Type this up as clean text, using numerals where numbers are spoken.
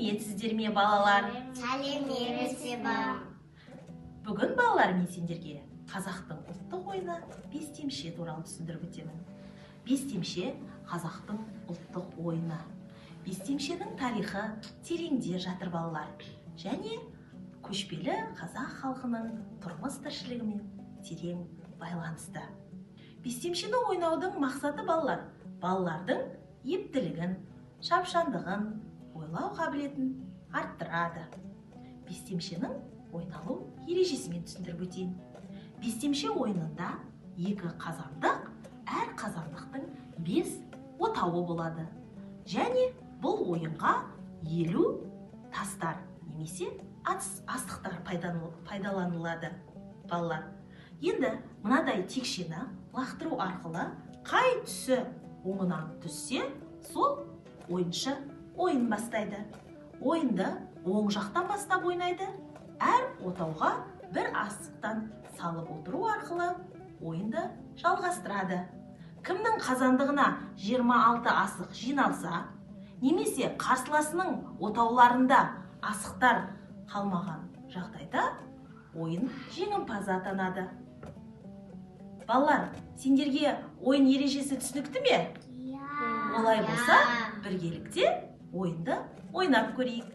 Сәлеметсіздер ме, балалар? Сәлеметсіз. Бүгін балалар, мен сендерге қазақтың ұлттық ойыны бестемше туралы түсіндіріп өтемін. Бестемше қазақтың ұлттық ойыны. Бестемшенің тарихы тереңде жатыр, балалар. Және көшпелі қазақ халқының тұрмыс тіршілігімен терең байланысты. Бестемшені ойнаудың мақсаты, балалардың ептілігін, шапшаңдығын, ойлау қабілетін арттырады. Бестемшенің ойналу ережесімен түсіндіріп өтейін. Бестемше ойынында екі қазандық, әр қазандықтың 5 отауы болады. Және бұл ойынға 50 тастар немесе астықтар пайдаланылады. Балалар, енді мынадай текшені лақтыру арқылы қай түсі оңынан түссе, сол ойыншы ойын бастайды. Ойынды оң жақтан бастап ойнайды. Әр отауға бір астықтан салып отыру арқылы ойынды жалғастырады. Кімнің қазандығына 26 асық жиналса, немесе қарсыласының отауларында асықтар қалмаған жағдайда ойын жеңімпазы атанады. Балалар, сендерге ойын ережесі түсінікті ме? Олай болса, біргелікте ойынды ойнап көрейік.